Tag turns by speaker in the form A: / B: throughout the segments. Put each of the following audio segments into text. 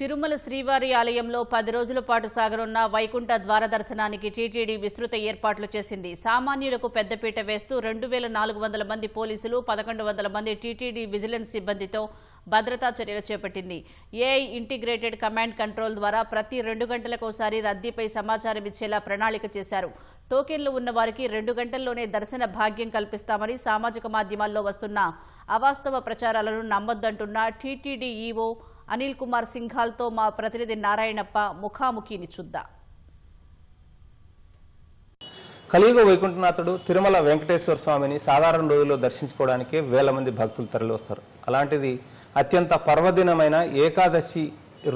A: తిరుమల శ్రీవారి ఆలయంలో 10 రోజుల పాటు సాగనున్న వైకుంఠ ద్వార దర్శనానికి టీటీడీ విస్తృత ఏర్పాట్లు చేసింది. సామాన్యులకు పెద్దపీట వేస్తూ 2400 మంది పోలీసులు, 1100 మంది టీటీడీ విజిలెన్స్ సిబ్బందితో భద్రతా చర్యలు చేపట్టింది. ఏఐ ఇంటిగ్రేటెడ్ కమాండ్ కంట్రోల్ ద్వారా ప్రతి 2 గంటలకోసారి రద్దీపై సమాచారం ఇచ్చేలా ప్రణాళిక చేశారు. టోకెన్లు ఉన్న వారికి 2 గంటల్లోనే దర్శన భాగ్యం కల్పిస్తామని సామాజిక మాధ్యమాల్లో వస్తున్న అవాస్తవ ప్రచారాలను నమ్మొద్దంటున్న టీటీడీ ఈవో అనిల్ కుమార్ సింఘాల్తో మా ప్రతినిధి నారాయణప్ప ముఖాముఖిని చూద్దాం.
B: కలియుగ వైకుంఠనాథుడు తిరుమల వెంకటేశ్వర స్వామిని సాధారణ రోజుల్లో దర్శించుకోవడానికి వేల మంది భక్తులు తరలి వస్తారు. అలాంటిది అత్యంత పర్వదినమైన ఏకాదశి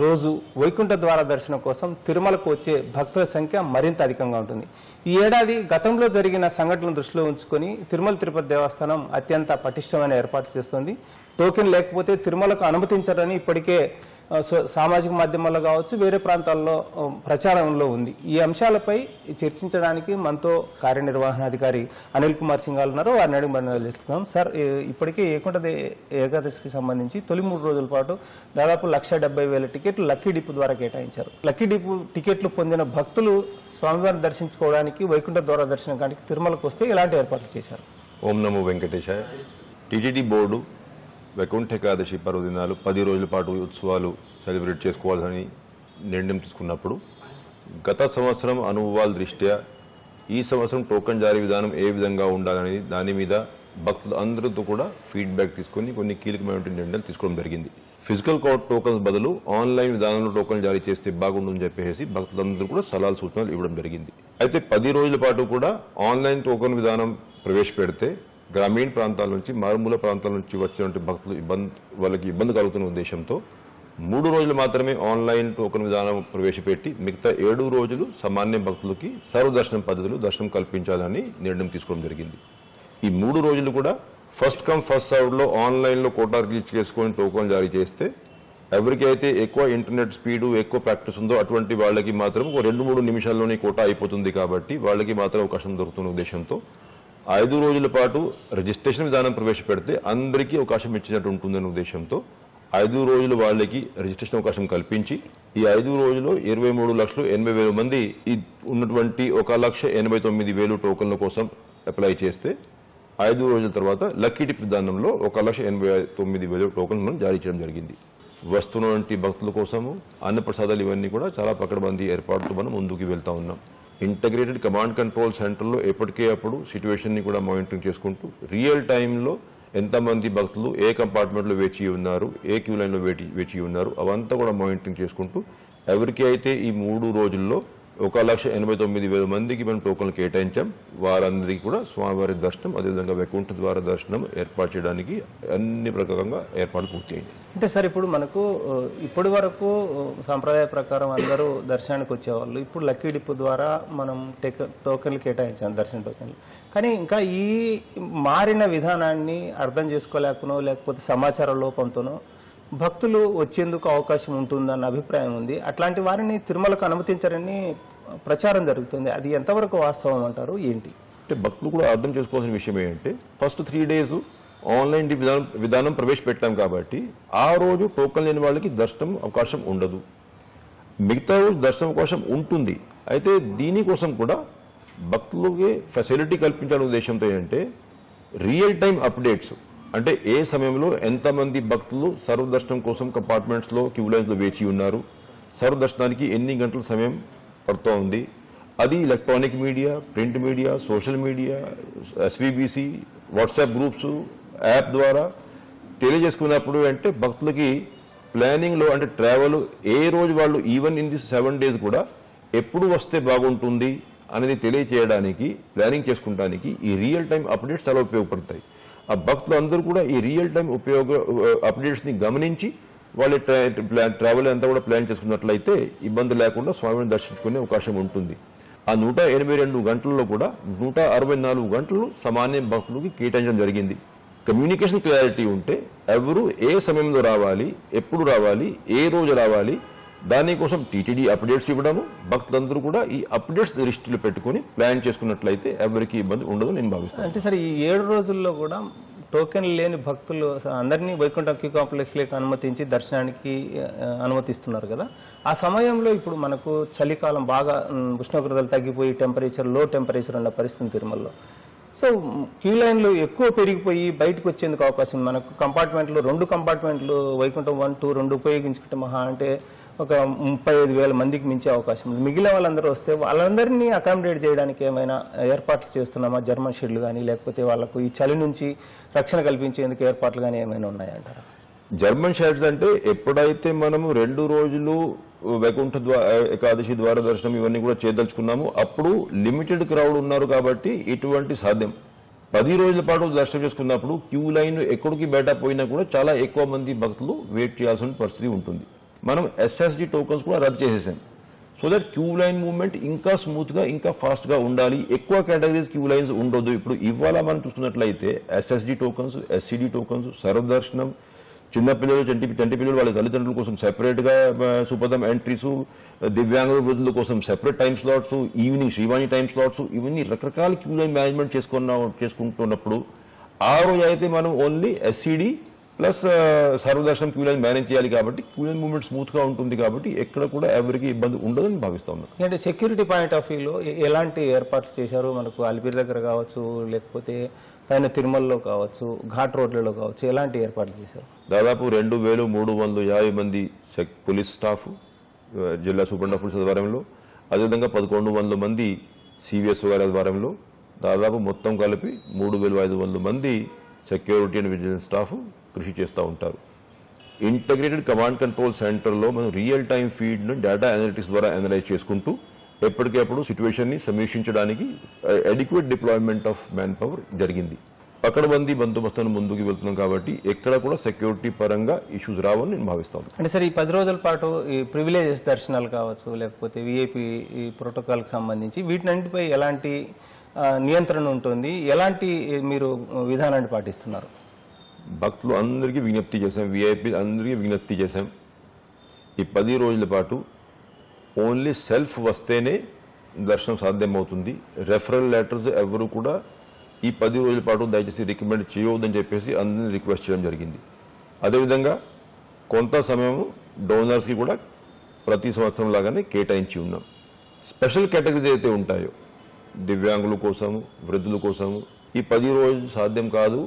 B: రోజు వైకుంఠ ద్వార దర్శనం కోసం తిరుమలకు వచ్చే భక్తుల సంఖ్య మరింత అధికంగా ఉంటుంది. ఈ ఏడాది గతంలో జరిగిన సంఘటనలను దృష్టిలో ఉంచుకొని తిరుమల తిరుపతి దేవస్థానం అత్యంత పటిష్టమైన ఏర్పాట్లు చేస్తుంది. టోకెన్ లేకపోతే తిరుమలకు అనుమతించరని ఇప్పటికే సామాజిక మాధ్యమాల్లో కావచ్చు, వేరే ప్రాంతాల్లో ప్రచారంలో ఉంది. ఈ అంశాలపై చర్చించడానికి మనతో కార్యనిర్వహణాధికారి అనిల్ కుమార్ సింఘాల్ ఉన్నారు. వారిని అడిగి మనం తెలుసుకుందాం. సార్, ఇప్పటికే ఏకాదశికి సంబంధించి తొలి 3 రోజుల పాటు దాదాపు 170,000 టికెట్లు లక్కీ డిపో ద్వారా కేటాయించారు. లక్కీ డిపో టికెట్లు పొందిన భక్తులు స్వామివారిని దర్శించుకోవడానికి, వైకుంఠ ద్వార దర్శనానికి తిరుమలకు వస్తే ఎలాంటి ఏర్పాట్లు చేశారు?
C: ఓం నమో వెంకటేశాయ. టీటీడీ బోర్డు వైకుంఠ ఏకాదశి పర్వదినాలు 10 రోజుల పాటు ఉత్సవాలు సెలబ్రేట్ చేసుకోవాలని నిర్ణయం తీసుకున్నప్పుడు గత సంవత్సరం అనుభవాల దృష్ట్యా ఈ సంవత్సరం టోకెన్ జారీ విధానం ఏ విధంగా ఉండాలనేది దాని మీద భక్తులు అందరితో కూడా ఫీడ్బ్యాక్ తీసుకొని కొన్ని కీలకమైన నిర్ణయాలు తీసుకోవడం జరిగింది. ఫిజికల్ టోకన్స్ బదులు ఆన్లైన్ విధానంలో టోకెన్ జారీ చేస్తే బాగుంటుందని చెప్పేసి భక్తులందరూ కూడా సలహాలు సూచనలు ఇవ్వడం జరిగింది. అయితే 10 రోజుల పాటు కూడా ఆన్లైన్ టోకెన్ విధానం ప్రవేశపెడితే గ్రామీణ ప్రాంతాల నుంచి, మారుమూల ప్రాంతాల నుంచి వచ్చినటువంటి భక్తులు వాళ్ళకి ఇబ్బంది కలుగుతున్న ఉద్దేశంతో 3 రోజులు మాత్రమే ఆన్లైన్ టోకెన్ విధానం ప్రవేశపెట్టి మిగతా 7 రోజులు సామాన్య భక్తులకి సర్వదర్శనం పద్ధతిలో దర్శనం కల్పించాలని నిర్ణయం తీసుకోవడం జరిగింది. ఈ 3 రోజులు కూడా ఫస్ట్ కమ్ ఫస్ట్ సర్వ్లో ఆన్లైన్లో కోటా రిలీజ్ చేసుకొని టోకెన్ జారీ చేస్తే ఎవరికైతే ఎక్కువ ఇంటర్నెట్ స్పీడు, ఎక్కువ ప్రాక్టీస్ ఉందో అటువంటి వాళ్ళకి మాత్రం 2-3 నిమిషాల్లోనే కోటా అయిపోతుంది. కాబట్టి వాళ్ళకి మాత్రం అవకాశం దొరుకుతున్న ఉద్దేశంతో 5 రోజుల పాటు రిజిస్ట్రేషన్ విధానం ప్రవేశపెడితే అందరికీ అవకాశం ఇచ్చినట్టు ఉంటుందనే ఉద్దేశంతో 5 రోజులు వాళ్ళకి రిజిస్ట్రేషన్ అవకాశం కల్పించి ఈ 5 రోజుల్లో 23,80,000 మంది ఉన్నటువంటి 1,89,000 టోకన్ల కోసం అప్లై చేస్తే 5 రోజుల తర్వాత లక్కీ డిప్ విధానంలో 1,89,000 టోకన్లు మనం జారీ చేయడం జరిగింది. వస్తున్నటువంటి భక్తుల కోసము అన్నప్రసాదాలు ఇవన్నీ కూడా చాలా పకడ్బందీ ఏర్పాటుతో మనం ముందుకు వెళ్తా ఉన్నాం. ఇంటగ్రేటెడ్ కమాండ్ కంట్రోల్ సెంటర్లో ఎప్పటికే అప్పుడు సిచ్యువేషన్ని కూడా మానిటరింగ్ చేసుకుంటూ రియల్ టైంలో ఎంతమంది భక్తులు ఏ కంపార్ట్మెంట్లో వేచి ఉన్నారు, ఏ క్యూ లైన్లో వేచి ఉన్నారు, అవంతా కూడా మానిటరింగ్ చేసుకుంటూ ఎవరికి అయితే ఈ 3 రోజుల్లో 1,89,000 మందికి మనం టోకన్లు కేటాయించాం వారందరికీ కూడా స్వామివారి దర్శనం, అదేవిధంగా వైకుంఠ ద్వార దర్శనం ఏర్పాటు చేయడానికి అన్ని ప్రకారంగా ఏర్పాటు పూర్తయింది.
B: అంటే సార్, ఇప్పుడు మనకు ఇప్పటి వరకు సాంప్రదాయ ప్రకారం అందరూ దర్శనానికి వచ్చేవాళ్ళు. ఇప్పుడు లక్కీ డిపో ద్వారా మనం టోకెన్లు కేటాయించాం, దర్శన టోకెన్లు. కానీ ఇంకా ఈ మారిన విధానాన్ని అర్థం చేసుకోలేకనో లేకపోతే సమాచార లోపంతోనో భక్తులు వచ్చేందుకు అవకాశం ఉంటుందన్న అభిప్రాయం ఉంది. అట్లాంటి వారిని తిరుమలకు అనుమతించరని ప్రచారం జరుగుతుంది. అది ఎంతవరకు వాస్తవం అంటారు? ఏంటి
C: అంటే భక్తులు కూడా అర్థం చేసుకోవాల్సిన విషయం ఏంటంటే ఫస్ట్ 3 డేస్ ఆన్లైన్ విధానం ప్రవేశపెట్టాం కాబట్టి ఆ రోజు టోకెన్ లేని వాళ్ళకి దర్శనం అవకాశం ఉండదు. మిగతా రోజు దర్శనం అవకాశం ఉంటుంది. అయితే దీనికోసం కూడా భక్తులకి ఫెసిలిటీ కల్పించాలనే ఉద్దేశంతో ఏంటంటే రియల్ టైం అప్డేట్స్, అంటే ఏ సమయంలో ఎంతమంది భక్తులు సర్వదర్శనం కోసం కంపార్ట్మెంట్స్లో క్యూ లైన్స్లో వేచి ఉన్నారు, సర్వదర్శనానికి ఎన్ని గంటల సమయం పడుతూ ఉంది, అది electronic media, print media, social media, SVBC, WhatsApp groups, app ద్వారా తెలియజేసుకున్నప్పుడు అంటే భక్తులకి ప్లానింగ్లో అంటే ట్రావెల్ ఏ రోజు వాళ్ళు ఈవెన్ ఇన్ దిస్ 7 days కూడా ఎప్పుడు వస్తే బాగుంటుంది అనేది తెలియచేయడానికి, ప్లానింగ్ చేసుకోవడానికి ఈ రియల్ టైం అప్డేట్స్ చాలా ఉపయోగపడతాయి. ఆ భక్తులు అందరూ కూడా ఈ రియల్ టైం అప్డేట్స్ని గమనించి వాళ్ళ ట్రావెల్ అంతా కూడా ప్లాన్ చేసుకున్నట్లయితే ఇబ్బంది లేకుండా స్వామిని దర్శించుకునే అవకాశం ఉంటుంది. ఆ 182 గంటల్లో కూడా 164 గంటలు సామాన్య భక్తులకి కేటాయించడం జరిగింది. కమ్యూనికేషన్ క్లారిటీ ఉంటే ఎవరు ఏ సమయంలో రావాలి, ఎప్పుడు రావాలి, ఏ రోజు రావాలి, దానికోసం టీటీడీ అప్డేట్స్ ఇవ్వడము, భక్తులందరూ కూడా ఈ అప్డేట్స్ దృష్టిలో పెట్టుకుని ప్లాన్ చేసుకున్నట్లయితే ఎవరికి ఇబ్బంది ఉండదు నేను భావిస్తాను.
B: అంటే సరే, ఈ 7 రోజుల్లో కూడా టోకెన్ లేని భక్తులు అందరినీ వైకుంఠం క్యూ కాంప్లెక్స్లోకి అనుమతించి దర్శనానికి అనుమతిస్తున్నారు కదా. ఆ సమయంలో ఇప్పుడు మనకు చలికాలం బాగా ఉష్ణోగ్రతలు తగ్గిపోయి లో టెంపరేచర్ ఉన్న పరిస్థితి తిరుమలలో. సో క్యూ లైన్లు ఎక్కువ పెరిగిపోయి బయటకు వచ్చేందుకు అవకాశం ఉంది. మనకు రెండు కంపార్ట్మెంట్లు వైకుంఠం 1, 2 రెండు ఉపయోగించుకుంటే మహా అంటే ఒక 35,000 మందికి మించే అవకాశం ఉంది. మిగిలిన వాళ్ళందరూ వస్తే వాళ్ళందరినీ అకామిడేట్ చేయడానికి ఏమైనా ఏర్పాట్లు చేస్తున్నామా? జర్మన్ షెడ్లు కానీ లేకపోతే వాళ్ళకు ఈ చలి నుంచి రక్షణ కల్పించేందుకు ఏర్పాట్లు కానీ ఏమైనా ఉన్నాయంటారా?
C: జర్మన్ షెడ్స్ అంటే ఎప్పుడైతే మనము 2 రోజులు వైకుంఠ ఏకాదశి ద్వార దర్శనం ఇవన్నీ కూడా చేయదలుచుకున్నాము, అప్పుడు లిమిటెడ్ క్రౌడ్ ఉన్నారు కాబట్టి ఇటువంటి సాధ్యం. 10 రోజుల పాటు దర్శనం చేసుకున్నప్పుడు క్యూ లైన్ ఎక్కడికి బయట పోయినా కూడా చాలా ఎక్కువ మంది భక్తులు వెయిట్ చేయాల్సిన పరిస్థితి ఉంటుంది. మనం SSD టోకన్స్ కూడా రద్దు చేసేసాం. So that queue line movement ఇంకా స్మూత్ గా ఇంకా ఫాస్ట్ గా ఉండాలి. ఎక్కువ కేటగిరీస్ క్యూ లైన్స్ ఉండొద్దు. ఇప్పుడు ఇవాళ మనం చూస్తున్నట్లయితే SSD టోకన్స్, SCD టోకన్స్, సర్వదర్శనం, చిన్నపిల్లలు, చంటి పిల్లలు వాళ్ళ తల్లిదండ్రుల కోసం సెపరేట్ గా సుపదం ఎంట్రీస్, దివ్యాంగుల వృద్ధుల కోసం separate time slots, evening Srivani time slots, ఇవన్నీ రకరకాల క్యూ లైన్ మేనేజ్మెంట్ చేసుకుంటున్నప్పుడు ఆ రోజు అయితే మనం ఓన్లీ SCD ప్లస్ సర్వదర్శనం క్యూ లైన్ మేనేజ్ చేయాలి కాబట్టి క్యూ లైన్ మూవ్మెంట్ స్మూత్ గా ఉంటుంది కాబట్టి ఎక్కడ కూడా ఎవరికి ఇబ్బంది ఉండదని భావిస్తా ఉన్నాం.
B: అంటే సెక్యూరిటీ పాయింట్ ఆఫ్ వ్యూలో ఎలాంటి ఏర్పాట్లు చేశారు? మనకు అలిపిరి దగ్గర కావచ్చు, లేకపోతే పైన తిరుమలలో కావచ్చు, ఘాట్ రోడ్లలో కావచ్చు, ఎలాంటి ఏర్పాట్లు చేశారు?
C: దాదాపు 2,350 మంది పోలీస్ స్టాఫ్ జిల్లా సూపరింటెండెంట్ పోలీస్ ఆధ్వర్యంలో, అదేవిధంగా 1,100 మంది CVS గారి ఆధ్వర్యంలో, దాదాపు మొత్తం కలిపి 3,500 మంది సెక్యూరిటీ అండ్ విజిలెన్స్ స్టాఫ్ కృషి చేస్తూ ఉంటారు. ఇంటగ్రేటెడ్ కమాండ్ కంట్రోల్ సెంటర్లో మనం రియల్ టైం ఫీడ్ను డేటా అనలిటిక్స్ ద్వారా అనలైజ్ చేసుకుంటూ ఎప్పటికప్పుడు సిచ్యువేషన్ని సమీక్షించడానికి adequate deployment of man power జరిగింది. పకడ్బందీ బందోబస్తును ముందుకు వెళ్తున్నాం కాబట్టి ఎక్కడ కూడా సెక్యూరిటీ పరంగా ఇష్యూస్ రావని నేను భావిస్తాను.
B: అంటే సరే, ఈ 10 రోజుల పాటు ఈ ప్రివిలేజెస్ దర్శనాలు కావచ్చు, లేకపోతే VIP ప్రోటోకాల్కి సంబంధించి వీటినంటిపై ఎలాంటి నియంత్రణ ఉంటుంది? ఎలాంటి మీరు విధానాన్ని పాటిస్తున్నారు?
C: భక్తులు అందరికీ విజ్ఞప్తి చేశాం, VIP అందరికీ విజ్ఞప్తి చేశాం. ఈ 10 రోజుల పాటు ఓన్లీ సెల్ఫ్ వస్తేనే దర్శనం సాధ్యమవుతుంది. రెఫరల్ లెటర్స్ ఎవరు కూడా ఈ 10 రోజుల పాటు దయచేసి రికమెండ్ చేయవద్దని చెప్పేసి అందరినీ రిక్వెస్ట్ చేయడం జరిగింది. అదేవిధంగా కొంత సమయం డోనర్స్కి కూడా ప్రతి సంవత్సరం లాగానే కేటాయించి ఉన్నాం. స్పెషల్ కేటగిరీస్ అయితే ఉంటాయో దివ్యాంగుల కోసము, వృద్ధుల కోసము ఈ 10 రోజులు సాధ్యం కాదు,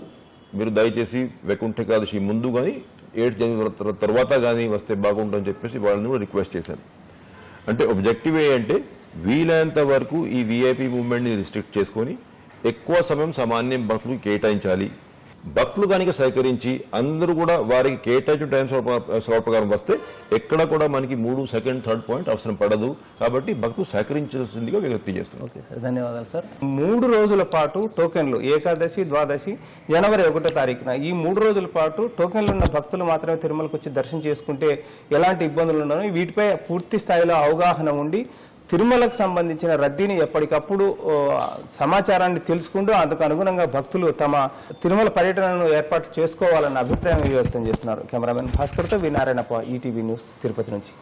C: మీరు దయచేసి వైకుంఠ ఏకాదశి ముందు కానీ 8 జనవరి తర్వాత కానీ వస్తే బాగుంటుందని చెప్పేసి వాళ్ళని కూడా రిక్వెస్ట్ చేశాను. అంటే ఆబ్జెక్టివ్ ఏంటంటే వీలైనంత వరకు ఈ VIP మూవ్మెంట్ని రిస్ట్రిక్ట్ చేసుకొని ఎక్కువ సమయం సామాన్య భక్తులకు కేటాయించాలి. భక్తులు కనుక సహకరించి అందరూ కూడా వారికి కేటాయించిన టైం స్లాట్ ప్రకారం వస్తే ఎక్కడ కూడా మనకి 3, 2, 3 పాయింట్ అవసరం పడదు. కాబట్టి భక్తులు సహకరించాల్సిందిగా విజ్ఞప్తి చేస్తున్నాం.
B: ఓకే సార్, ధన్యవాదాలు సార్. 3 రోజుల పాటు టోకెన్లు ఏకాదశి, ద్వాదశి, జనవరి 1వ తారీఖున ఈ 3 రోజుల పాటు టోకెన్లు ఉన్న భక్తులు మాత్రమే తిరుమలకు వచ్చి దర్శనం చేసుకుంటే ఎలాంటి ఇబ్బందులు ఉన్నాయో వీటిపై పూర్తి స్థాయిలో అవగాహన ఉండి తిరుమలకు సంబంధించిన రద్దీని ఎప్పటికప్పుడు సమాచారాన్ని తెలుసుకుంటూ అందుకు అనుగుణంగా భక్తులు తమ తిరుమల పర్యటనను ఏర్పాటు చేసుకోవాలన్న అభిప్రాయం వ్యక్తం చేస్తున్నారు. కెమెరామెన్ భాస్కర్తో వి నారాయణప్ప, ఈటీవీ న్యూస్, తిరుపతి నుంచి.